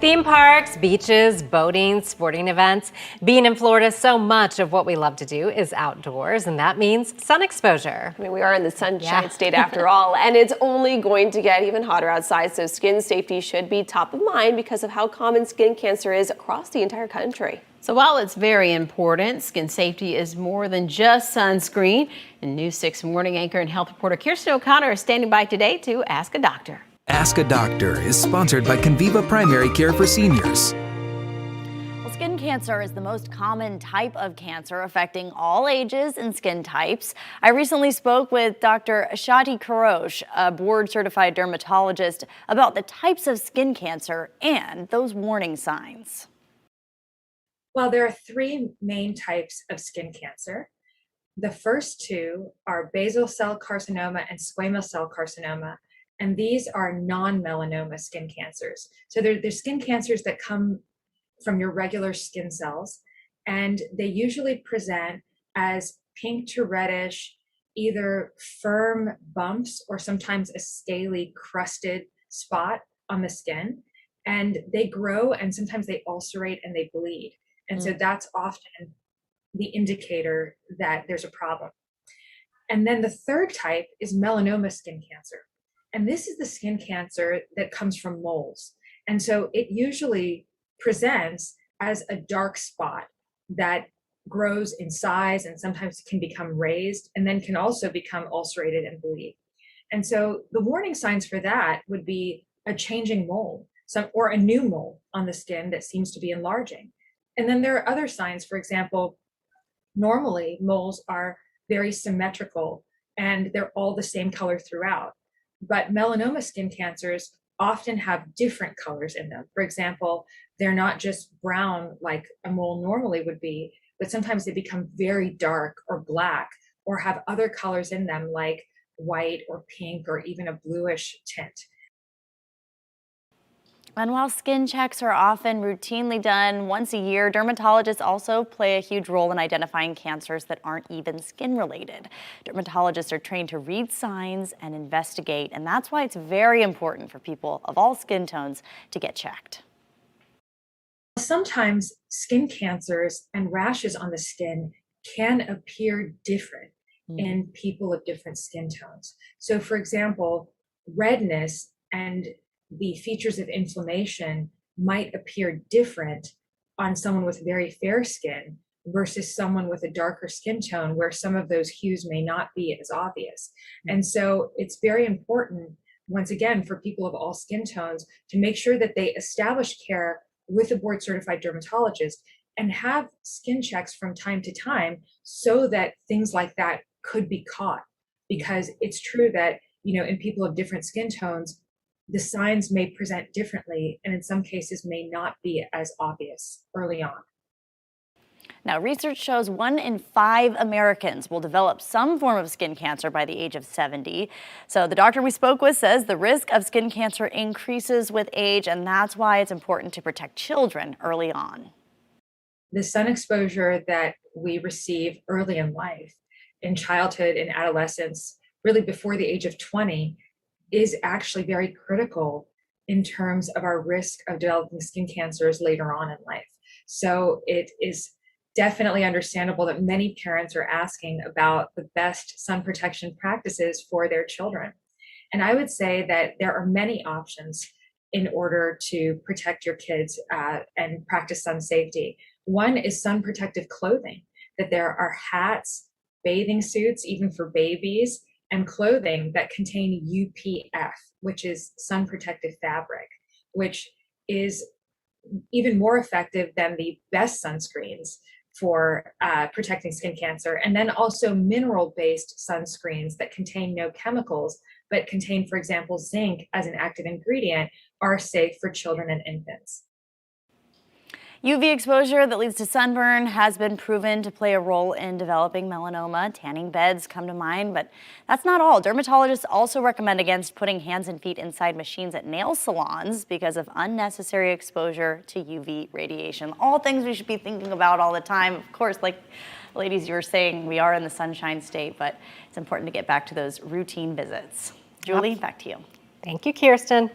Theme parks, beaches, boating, sporting events. Being in Florida, so much of what we love to do is outdoors, and that means sun exposure. I mean, we are in the sunshine state after all, and it's only going to get even hotter outside, so skin safety should be top of mind because of how common skin cancer is across the entire country. So while it's very important, skin safety is more than just sunscreen. And News 6 morning anchor and health reporter Kirstin O'Connor is standing by today to Ask a Doctor. Ask a Doctor is sponsored by Conviva Primary Care for Seniors. Well, skin cancer is the most common type of cancer affecting all ages and skin types. I recently spoke with Dr. Shati Kourosh, a board-certified dermatologist, about the types of skin cancer and those warning signs. Well, there are three main types of skin cancer. The first two are basal cell carcinoma and squamous cell carcinoma. And these are non-melanoma skin cancers. So they're skin cancers that come from your regular skin cells, and they usually present as pink to reddish, either firm bumps or sometimes a scaly crusted spot on the skin. And they grow and sometimes they ulcerate and they bleed. And so that's often the indicator that there's a problem. And then the third type is melanoma skin cancer. And this is the skin cancer that comes from moles. And so it usually presents as a dark spot that grows in size and sometimes can become raised and then can also become ulcerated and bleed. And so the warning signs for that would be a changing mole, or a new mole on the skin that seems to be enlarging. And then there are other signs. For example, normally moles are very symmetrical and they're all the same color throughout. But melanoma skin cancers often have different colors in them. For example, they're not just brown like a mole normally would be, but sometimes they become very dark or black or have other colors in them like white or pink or even a bluish tint. And while skin checks are often routinely done once a year, dermatologists also play a huge role in identifying cancers that aren't even skin related. Dermatologists are trained to read signs and investigate, and that's why it's very important for people of all skin tones to get checked. Sometimes skin cancers and rashes on the skin can appear different in people of different skin tones. So for example, redness and the features of inflammation might appear different on someone with very fair skin versus someone with a darker skin tone where some of those hues may not be as obvious. And so it's very important, once again, for people of all skin tones to make sure that they establish care with a board-certified dermatologist and have skin checks from time to time so that things like that could be caught. Because it's true that, in people of different skin tones, the signs may present differently and in some cases may not be as obvious early on. Now, research shows 1 in 5 Americans will develop some form of skin cancer by the age of 70. So the doctor we spoke with says the risk of skin cancer increases with age, and that's why it's important to protect children early on. The sun exposure that we receive early in life, in childhood and adolescence, really before the age of 20, is actually very critical in terms of our risk of developing skin cancers later on in life. So it is definitely understandable that many parents are asking about the best sun protection practices for their children. And I would say that there are many options in order to protect your kids and practice sun safety. One is sun protective clothing, that there are hats, bathing suits, even for babies, and clothing that contain UPF, which is sun protective fabric, which is even more effective than the best sunscreens for protecting skin cancer. And then also mineral-based sunscreens that contain no chemicals, but contain, for example, zinc as an active ingredient, are safe for children and infants. UV exposure that leads to sunburn has been proven to play a role in developing melanoma. Tanning beds come to mind, but that's not all. Dermatologists also recommend against putting hands and feet inside machines at nail salons because of unnecessary exposure to UV radiation. All things we should be thinking about all the time. Of course, like ladies, you were saying, we are in the sunshine state, but it's important to get back to those routine visits. Julie, back to you. Thank you, Kirstin.